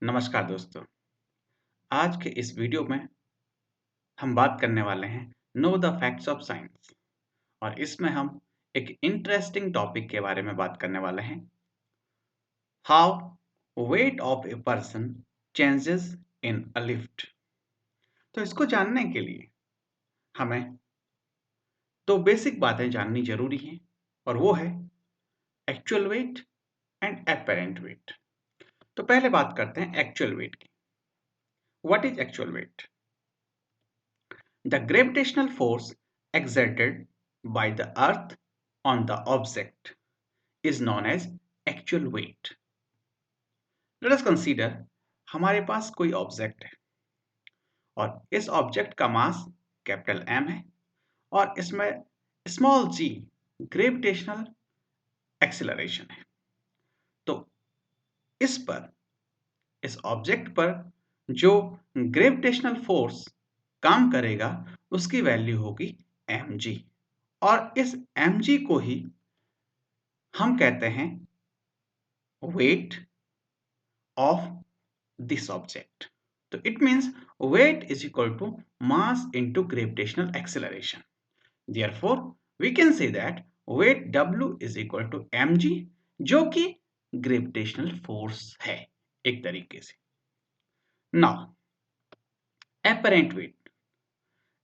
नमस्कार दोस्तों। आज के इस वीडियो में हम बात करने वाले हैं know the facts of science और इसमें हम एक इंटरेस्टिंग टॉपिक के बारे में बात करने वाले हैं। How weight of a person changes in a lift. तो इसको जानने के लिए हमें दो बेसिक बातें जाननी जरूरी हैं और वो है actual wait and apparent wait. तो पहले बात करते हैं एक्चुअल वेट की। What is actual wait? The gravitational force exerted by the earth on the object is known as actual weight. Let us consider हमारे पास कोई ऑब्जेक्ट है और इस ऑब्जेक्ट का मास कैपिटल M है और इसमें स्मॉल g ग्रेविटेशनल एक्सीलरेशन है। तो इस ऑब्जेक्ट पर जो ग्रेविटेशनल फोर्स काम करेगा उसकी वैल्यू होगी mg और इस mg को ही हम कहते हैं weight of this object. So it means weight is equal to mass into gravitational acceleration. Therefore, we can say that weight W is equal to mg जो कि gravitational force है एक तरीके से। Now, apparent weight.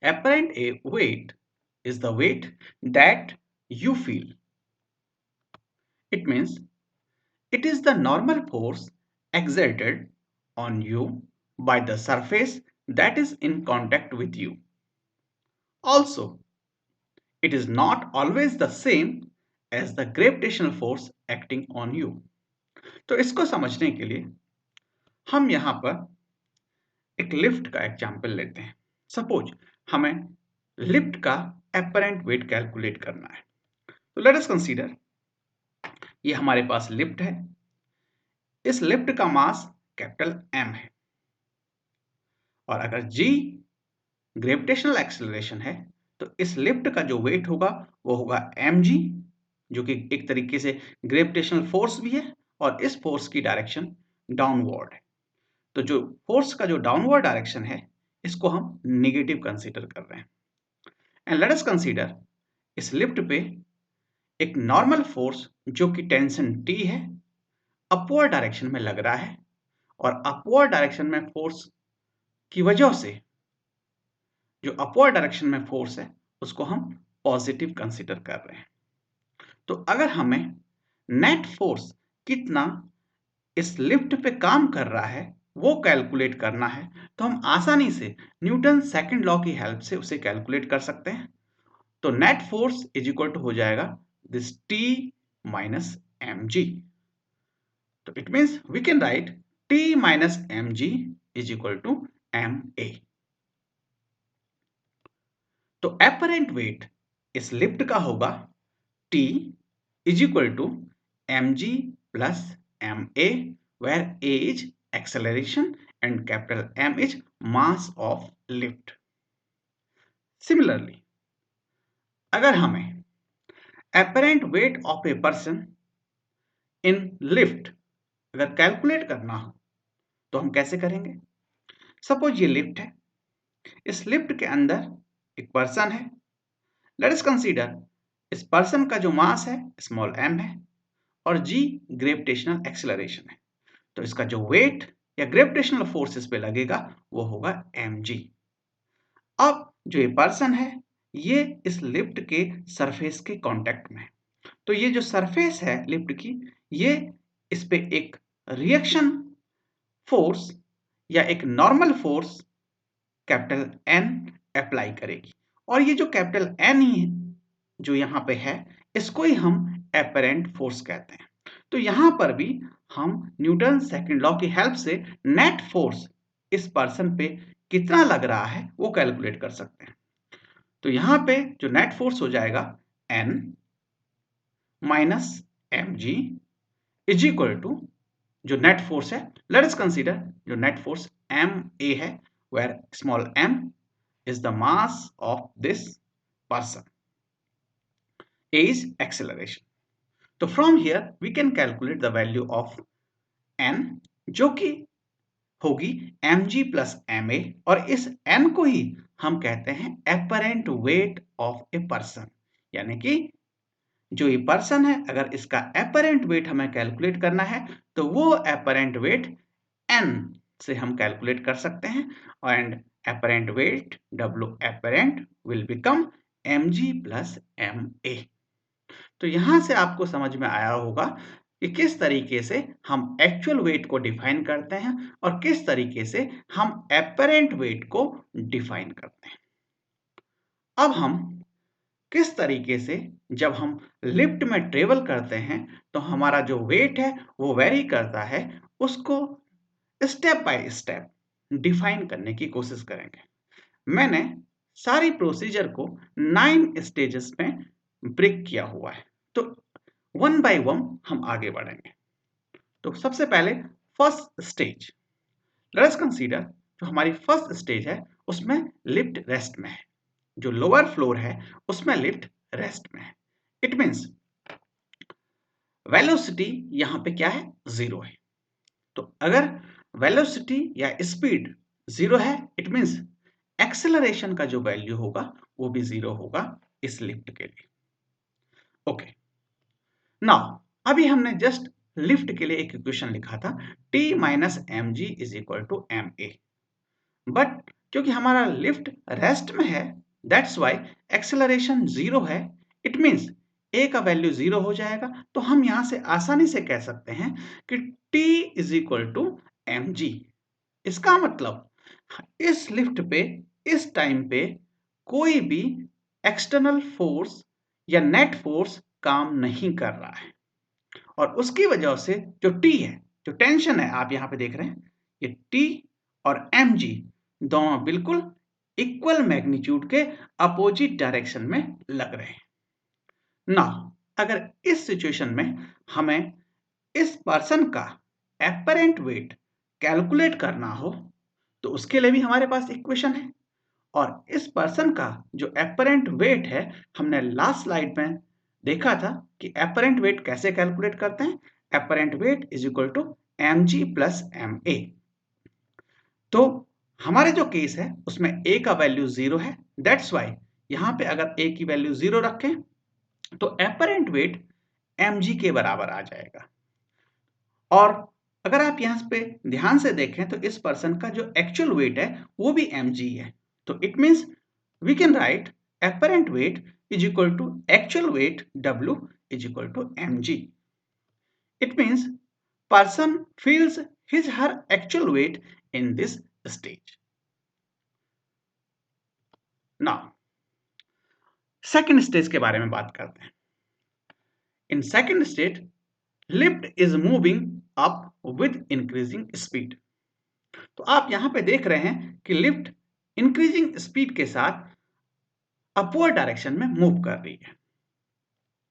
Apparent weight is the weight that you feel. It means it is the normal force exerted on you by the surface that is in contact with you. Also, it is not always the same as the gravitational force acting on you. तो इसको समझने के लिए हम यहाँ पर एक lift का एग्जाम्पल लेते हैं। सपोज हमें लिफ्ट का एपरेंट वेट कैलकुलेट करना है। तो लेट अस कंसीडर ये हमारे पास लिफ्ट है। इस लिफ्ट का मास कैपिटल M है और अगर G ग्रेविटेशनल एक्सेलरेशन है तो इस लिफ्ट का जो वेट होगा वो होगा mg जो कि एक तरीके से ग्रेविटेशनल फोर्स भी है और इस फोर्स की डायरेक्शन डाउनवर्ड है। तो जो फोर्स का जो डाउनवर्ड डायरेक्शन है इसको हम नेगेटिव कंसीडर कर रहे हैं। एंड लेट अस कंसीडर इस लिफ्ट पे एक नॉर्मल फोर्स जो कि टेंशन T है अपवर्ड डायरेक्शन में लग रहा है और अपवर्ड डायरेक्शन में फोर्स की वजह से जो अपवर्ड डायरेक्शन में फोर्स है उसको हम पॉजिटिव कंसीडर कर रहे हैं। तो अगर हमें नेट फोर्स कितना इस लिफ्ट पे काम कर रहा है वो कैलकुलेट करना है तो हम आसानी से न्यूटन सेकंड लॉ की हेल्प से उसे कैलकुलेट कर सकते हैं। तो net force is equal to हो जाएगा दिस T माइनस mg। तो it means we can write T minus mg is equal to ma। तो एपरेंट वेट इस लिफ्ट का होगा T is equal to mg plus ma where a is acceleration and capital M is mass of lift. Similarly, अगर हमें apparent weight of a person in lift अगर calculate करना हो तो हम कैसे करेंगे? सपोज ये लिफ्ट है, इस लिफ्ट के अंदर एक पर्सन है। लेट अस कंसीडर इस पर्सन का जो मास है स्मॉल m है और g ग्रेविटेशनल एक्सेलरेशन है। तो इसका जो वेट या ग्रेविटेशनल फोर्स इस पे लगेगा वो होगा mg। अब जो ये पर्सन है ये इस लिफ्ट के सरफेस के कांटेक्ट में है। तो ये जो सरफेस है लिफ्ट की ये इस पे एक रिएक्शन फोर्स या एक normal force capital N apply करेगी और ये जो कैपिटल N ही है जो यहाँ पे है इसको ही हम एपरेंट फोर्स कहते हैं। तो यहाँ पर भी हम न्यूटन सेकंड लॉ की हेल्प से नेट फोर्स इस पर्सन पे कितना लग रहा है वो कैलकुलेट कर सकते हैं। तो यहाँ पे जो नेट फोर्स हो जाएगा N minus mg is equal to जो नेट फोर्स है लेट अस कंसीडर जो नेट फोर्स ma है where small m is the mass of this person. A is acceleration. So from here we can calculate the value of n जो कि होगी mg plus ma और इस n को ही हम कहते हैं apparent weight of a person, यानी कि जो ये पर्सन है अगर इसका apparent weight हमें कैलकुलेट करना है तो वो apparent weight n से हम कैलकुलेट कर सकते हैं and apparent weight W apparent will become mg plus ma। तो यहां से आपको समझ में आया होगा कि किस तरीके से हम एक्चुअल वेट को डिफाइन करते हैं और किस तरीके से हम एपरेंट वेट को डिफाइन करते हैं। अब हम किस तरीके से जब हम लिफ्ट में ट्रेवल करते हैं तो हमारा जो वेट है वो वेरी करता है, उसको स्टेप बाय स्टेप डिफाइन करने की कोशिश करेंगे। मैंने सारी प्रोसीजर को 9 स्टेजेस में ब्रेक किया हुआ है, तो वन बाय वन हम आगे बढ़ेंगे। तो सबसे पहले first stage, late us consider जो हमारी फर्स्ट स्टेज है उसमें लिफ्ट रेस्ट में है, जो लोअर फ्लोर है उसमें लिफ्ट रेस्ट में है। इट मींस वेलोसिटी यहां पे क्या है, जीरो है। तो अगर वेलोसिटी या स्पीड जीरो है इट मींस एक्सेलरेशन का जो वैल्यू होगा वो भी जीरो होगा इस लिफ्ट के लिए। ओके, नाउ अभी हमने जस्ट लिफ्ट के लिए एक इक्वेशन लिखा था T minus m g is equal to m a, but क्योंकि हमारा लिफ्ट रेस्ट में है दैट्स वाई एक्सेलरेशन जीरो है। इट मींस ए का वैल्यू जीरो हो जाएगा, तो हम यहां से आसानी से कह सकते हैं कि T is equal to m g. इसका मतलब इस लिफ्ट पे इस टाइम पे कोई भी एक्सटर्नल फोर्स या नेट फोर्स काम नहीं कर रहा है और उसकी वजह से जो टी है, जो टेंशन है आप यहां पे देख रहे हैं, ये टी और एम जी दोनों बिल्कुल इक्वल मैग्नीट्यूड के अपोजिट डायरेक्शन में लग रहे हैं ना। अगर इस सिचुएशन में हमें इस पर्सन का एपरेंट वेट कैलकुलेट करना हो तो उसके लिए भी हमारे पास इक्वेशन है और इस पर्सन का जो एपरेंट वेट है हमने लास्ट स्लाइड में देखा था कि एपरेंट वेट कैसे कैलकुलेट करते हैं। Apparent weight is equal to m g plus m a. तो हमारे जो केस है उसमें ए का वैल्यू जीरो है, दैट्स वाई यहां पे अगर ए की वैल्यू जीरो रखें तो एपरेंट वेट एम जी के बराबर आ जाएगा। और अगर आप यहाँ पे ध्यान से देखें तो इस पर्सन का जो एक्चुअल वेट है वो भी mg है, तो it means we can write apparent weight is equal to actual weight W is equal to mg. It means person feels his her actual weight in this stage. Now second stage के बारे में बात करते हैं। In second stage lift is moving up with increasing speed। तो आप यहां पे देख रहे हैं कि लिफ्ट इंक्रीजिंग स्पीड के साथ अपवर्ड डायरेक्शन में मूव कर रही है।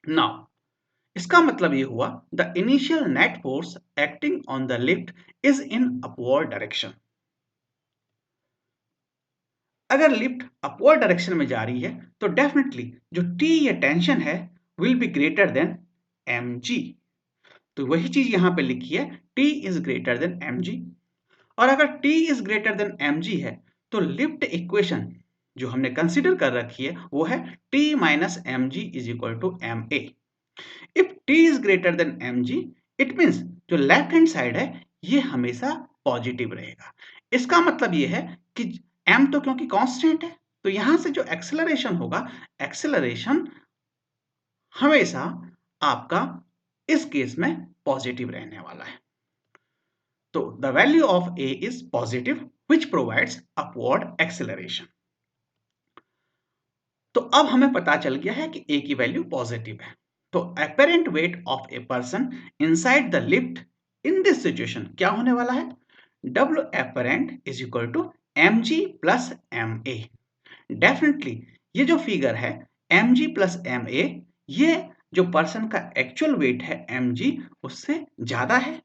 नाउ इसका मतलब ये हुआ the initial net force acting on the lift is in upward direction. अगर लिफ्ट अपवर्ड डायरेक्शन में जा रही है तो डेफिनेटली जो टी या टेंशन है will be greater than m g. तो वही चीज यहां पे लिखी है, T is greater than m g. और अगर T is greater than mg है तो लिफ्ट इक्वेशन जो हमने कंसीडर कर रखी है वो है T minus m g is equal to m a. If T is greater than mg it means जो लेफ्ट हैंड साइड है ये हमेशा पॉजिटिव रहेगा। इसका मतलब ये है कि m तो क्योंकि कांस्टेंट है तो यहां से जो एक्सेलरेशन होगा, एक्सेलरेशन हमेशा आपका इस केस में पॉजिटिव रहने वाला है। तो the value of a is positive which provides upward acceleration। तो अब हमें पता चल गया है कि a की वैल्यू पॉजिटिव है। तो apparent weight of a person inside the lift in this situation क्या होने वाला है, W apparent is equal to mg plus ma। Definitely ये जो फिगर है mg plus ma ये जो पर्सन का एक्चुअल वेट है mg उससे ज्यादा है।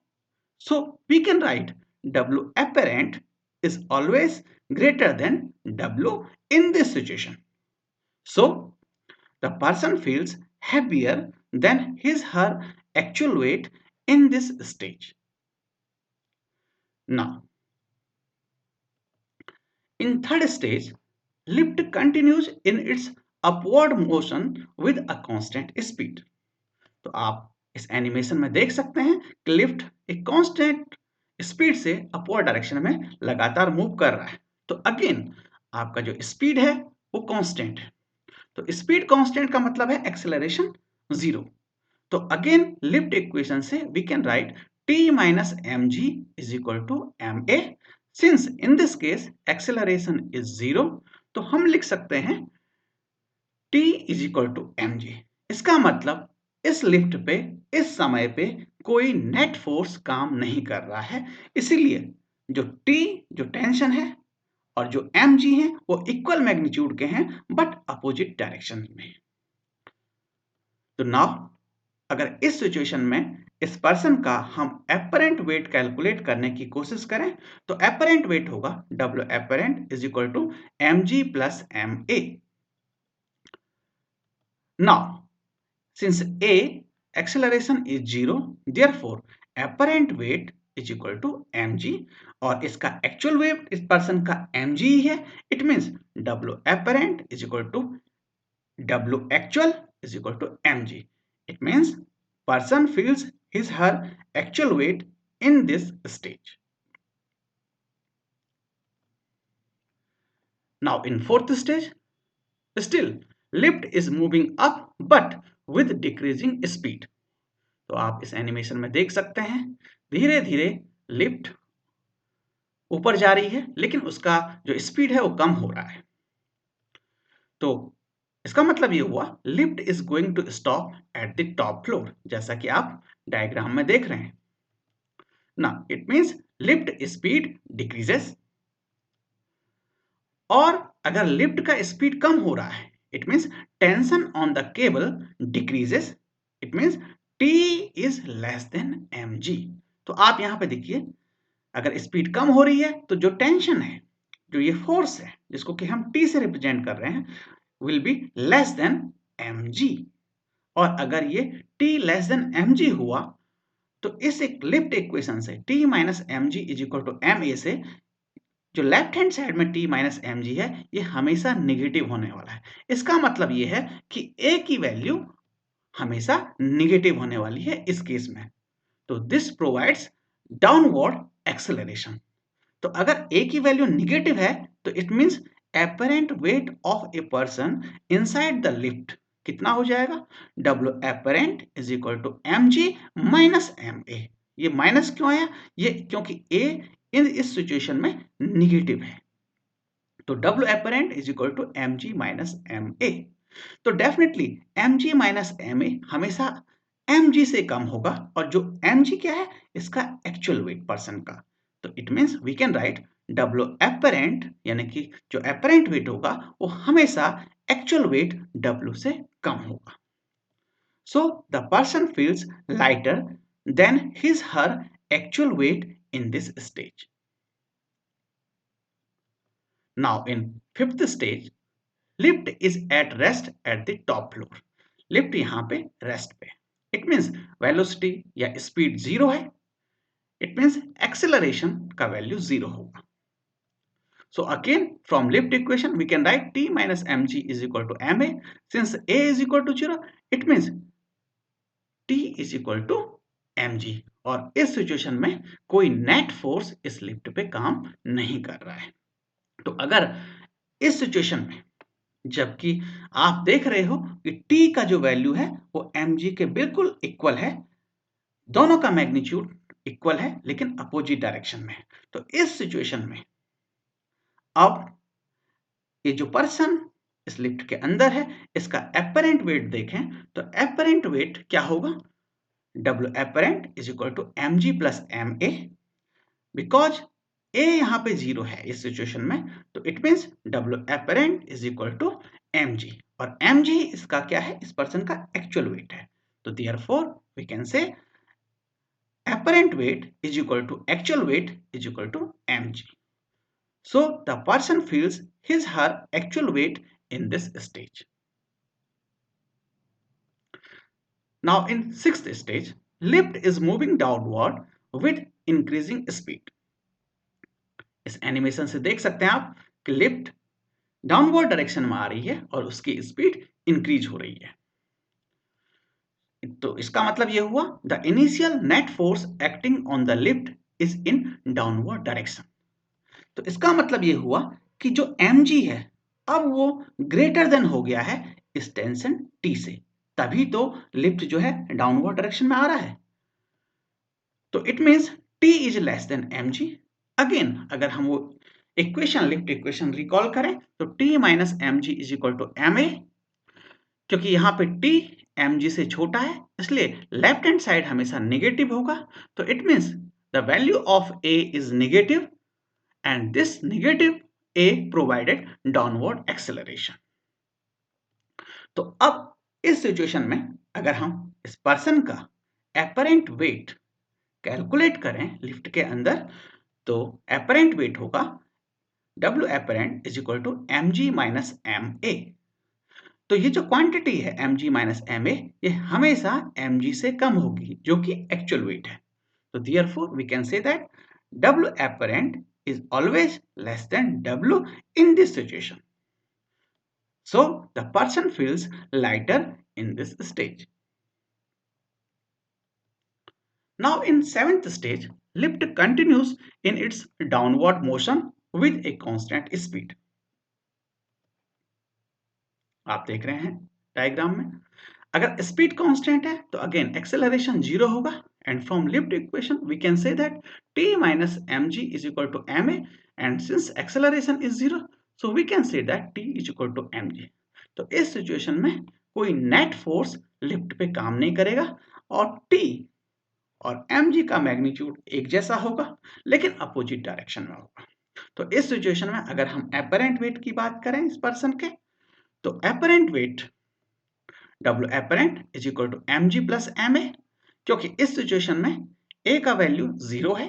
So we can write W apparent is always greater than W in this situation. So the person feels heavier than his her actual weight in this stage. Now In third stage, lift continues in its upward motion with a constant speed. तो आप इस animation में देख सकते हैं कि lift एक constant speed से अपवर्ड डायरेक्शन में लगातार मूव कर रहा है। तो अगेन आपका जो स्पीड है वो कांस्टेंट है। तो स्पीड कांस्टेंट का मतलब है एक्सेलरेशन जीरो। तो अगेन लिफ्ट इक्वेशन से we can write t minus mg is equal to ma. Since in this case acceleration is zero, तो हम लिख सकते हैं t is equal to mg। इसका मतलब इस लिफ्ट पे इस समय पे कोई नेट फोर्स काम नहीं कर रहा है, इसीलिए जो t जो टेंशन है और जो mg है वो इक्वल मैग्नीट्यूड के हैं बट अपोजिट डायरेक्शन में। तो नाउ अगर इस सिचुएशन में इस पर्सन का हम एपरेंट वेट कैलकुलेट करने की कोशिश करें तो एपरेंट वेट होगा W apparent is equal to mg plus ma. Now since a acceleration is zero, therefore apparent weight is equal to mg और इसका एक्चुअल वेट इस पर्सन का mg ही है। It means W apparent is equal to W actual is equal to mg. It means person feels his her actual weight in this stage. Now in fourth stage, still lift is moving up but with decreasing speed. तो आप इस animation में देख सकते हैं धीरे धीरे lift ऊपर जा रही है लेकिन उसका जो स्पीड है वो कम हो रहा है। तो इसका मतलब ये हुआ lift is going to stop at the top floor, जैसा कि आप डायग्राम में देख रहे हैं ना। It means lift speed decreases. और अगर लिफ्ट का स्पीड कम हो रहा है it means tension on the cable decreases. It means T is less than mg। तो आप यहां पे देखिए अगर स्पीड कम हो रही है तो जो टेंशन है जो ये फोर्स है जिसको कि हम T से रिप्रेजेंट कर रहे हैं will be less than mg। और अगर ये T लेस देन mg हुआ तो इस एक लिफ्ट इक्वेशन से T minus mg is equal to ma से जो लेफ्ट हैंड साइड में T माइनस mg है ये हमेशा नेगेटिव होने वाला है। इसका मतलब ये है कि A की वैल्यू हमेशा नेगेटिव होने वाली है इस केस में। तो दिस प्रोवाइड्स डाउनवर्ड एक्सेलरेशन। तो अगर A की वैल्यू नेगेटिव है तो it means apparent weight of a person inside the lift कितना हो जाएगा W apparent is equal to mg minus ma। ये माइनस क्यों आया ये क्योंकि A इस सिचुएशन में निगेटिव है। तो W apparent is equal to mg minus ma। तो डेफिनेटली mg माइनस ma हमेशा mg से कम होगा और जो mg क्या है इसका एक्चुअल वेट पर्सन का। तो it means we can write W apparent यानी कि जो apparent वेट होगा वो हमेशा एक्चुअल वेट W से कम होगा। So the person feels lighter than his her actual weight in this stage. Now in fifth stage, lift is at rest at the top floor. Lift यहाँ पे rest पे। It means velocity या speed zero है। It means acceleration का value zero होगा। So again from lift equation we can write T minus mg is equal to ma. Since a is equal to zero, it means T is equal to mg। और इस situation में कोई net force इस lift पे काम नहीं कर रहा है। तो अगर इस सिचुएशन में जबकि आप देख रहे हो कि T का जो वैल्यू है वो mg के बिल्कुल इक्वल है, दोनों का मैग्नीट्यूड इक्वल है लेकिन अपोजिट डायरेक्शन में है। तो इस सिचुएशन में अब ये जो पर्सन इस लिफ्ट के अंदर है इसका एपरेंट वेट देखें तो एपरेंट वेट क्या होगा W apparent is equal to mg plus ma। Because a यहाँ पे जीरो है इस सिचुएशन में तो it means W apparent is equal to mg और mg इसका क्या है इस पर्सन का एक्चुअल वेट है। तो therefore we can say apparent weight is equal to actual weight is equal to mg। So the person feels his her actual weight in this stage. Now in sixth stage, lift is moving downward with increasing speed। इस animation से देख सकते हैं आप कि lift downward direction में आ रही है और उसकी स्पीड इंक्रीज हो रही है। तो इसका मतलब ये हुआ the initial net force acting on the lift is in downward direction. तो इसका मतलब ये हुआ कि जो mg है अब वो ग्रेटर देन हो गया है इस टेंशन T से, तभी तो लिफ्ट जो है डाउनवर्ड डायरेक्शन में आ रहा है। तो it means T is less than mg। Again अगर हम वो लिफ्ट इक्वेशन रिकॉल करें तो T minus mg is equal to ma, क्योंकि यहाँ पे T mg से छोटा है इसलिए लेफ्ट हैंड साइड हमेशा नेगेटिव होगा। तो it means the value of a is negative and this negative a provided downward acceleration। तो अब इस सिचुएशन में अगर हम इस पर्सन का apparent weight कैलकुलेट करें लिफ्ट के अंदर तो apparent weight होगा W apparent is equal to mg minus ma। तो ये जो क्वांटिटी है mg minus ma ये हमेशा mg से कम होगी जो कि एक्चुअल वेट है। तो therefore we can say that W apparent is always less than W in this situation. So the person feels lighter in this stage. Now in seventh stage, lift continues in its downward motion with a constant speed. आप देख रहे हैं diagram में अगर speed constant है तो again acceleration zero होगा and from lift equation we can say that T minus mg is equal to ma, and since acceleration is zero so we can say that T is equal to mg। तो इस situation में कोई net force lift पे काम नहीं करेगा और T और mg का मैग्नीट्यूड एक जैसा होगा लेकिन अपोजिट डायरेक्शन में होगा। तो इस सिचुएशन में अगर हम एपरेंट वेट की बात करें इस पर्सन के तो apparent wait W apparent is equal to mg plus ma, क्योंकि इस सिचुएशन में a का वैल्यू जीरो है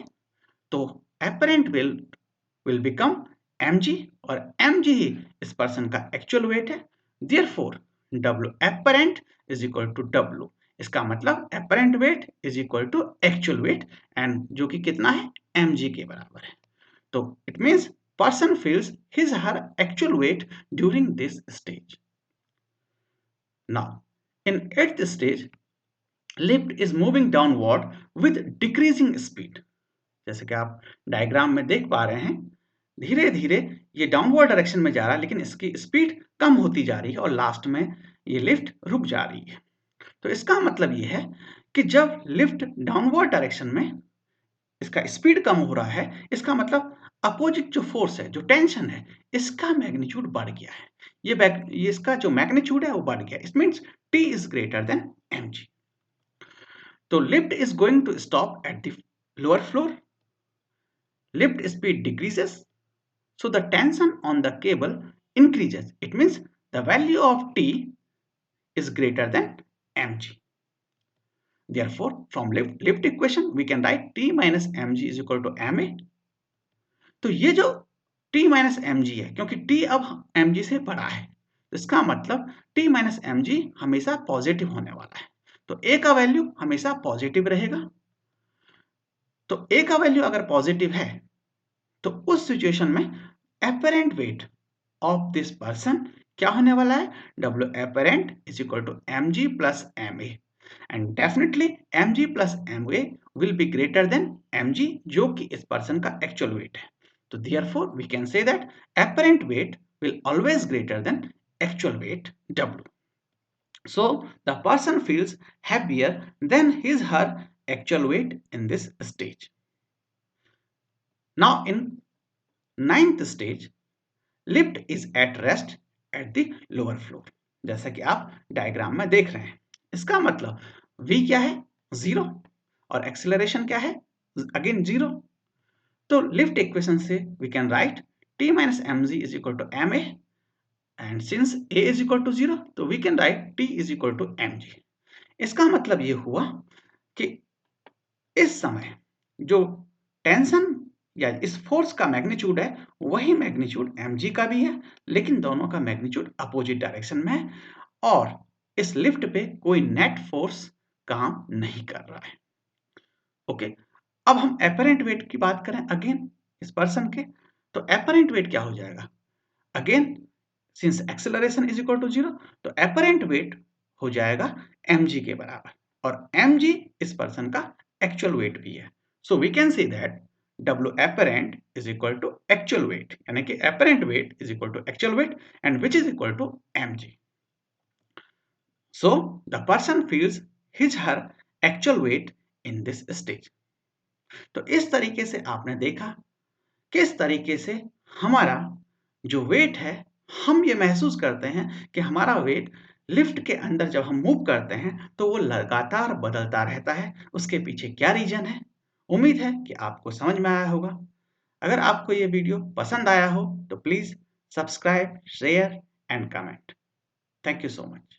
तो apparent will become mg और mg ही इस पर्सन का एक्चुअल वेट है। therefore W apparent is equal to W, इसका मतलब apparent weight is equal to actual weight and जो कि कितना है mg के बराबर है। तो it means person feels his or her actual weight during this stage। Now, in eighth stage, lift is moving downward with decreasing speed। जैसे कि आप डायग्राम में देख पा रहे हैं धीरे धीरे ये डाउनवर्ड डायरेक्शन में जा रहा है लेकिन इसकी स्पीड कम होती जा रही है और लास्ट में ये लिफ्ट रुक जा रही है। तो इसका मतलब ये है कि जब लिफ्ट डाउनवर्ड डायरेक्शन में इसका स्पीड कम हो रहा है इसका मतलब अपोजिट जो फोर्स है जो टेंशन है इसका मैग्नीट्यूड बढ़ गया है। ये इसका जो मैग्नीट्यूड है वो बढ़ गया। It means T is greater than mg। तो lift is going to stop at the lower floor. Lift speed decreases so the tension on the cable increases। it means the value of T is greater than mg। therefore from lift equation we can write T minus mg is equal to ma। तो ये जो T minus M है क्योंकि T अब mg से बड़ा है तो इसका मतलब T माइनस एम हमेशा पॉजिटिव होने वाला है। तो A का वैल्यू हमेशा पॉजिटिव रहेगा। तो A का वैल्यू अगर पॉजिटिव है तो उस सिचुएशन में apparent weight of this person क्या होने वाला है W apparent is equal to mg plus ma and definitely mg plus ma will be greater than mg जो कि इस पर्सन का एक्चुअल वेट है। तो therefore we can say that apparent weight will always greater than actual weight W। So the person feels heavier than his her actual weight in this stage। Now in ninth stage lift is at rest at the lower floor. जैसा कि आप diagram में देख रहे हैं इसका मतलब v क्या है जीरो और एक्सेलरेशन क्या है अगेन जीरो। तो लिफ्ट इक्वेशन से we can write T minus mg is equal to ma and since a is equal to zero तो we can write T is equal to mg। इसका मतलब ये हुआ कि इस समय जो टेंशन या इस फोर्स का मैग्नीट्यूड है वही मैग्नीट्यूड mg का भी है लेकिन दोनों का मैग्नीट्यूड अपोजिट डायरेक्शन में है और इस लिफ्ट पे कोई नेट फोर्स काम नहीं कर रहा है। ओके, अब हम एपरेंट वेट की बात करें अगेन इस पर्सन के तो एपरेंट वेट क्या हो जाएगा again since acceleration is equal to 0, तो एपरेंट वेट हो जाएगा mg के बराबर, और mg इस पर्सन का एक्चुअल वेट भी है। So we can say that W apparent is equal to actual weight, यानी कि apparent weight is equal to actual weight and which is equal to mg. So the person feels his her actual weight in this stage. तो इस तरीके से आपने देखा किस तरीके से हमारा जो वेट है, हम ये महसूस करते हैं कि हमारा वेट लिफ्ट के अंदर जब हम मूव करते हैं तो वो लगातार बदलता रहता है। उसके पीछे क्या रीजन है? उम्मीद है कि आपको समझ में आया होगा। अगर आपको ये वीडियो पसंद आया हो तो please subscribe, share and comment. Thank you so much.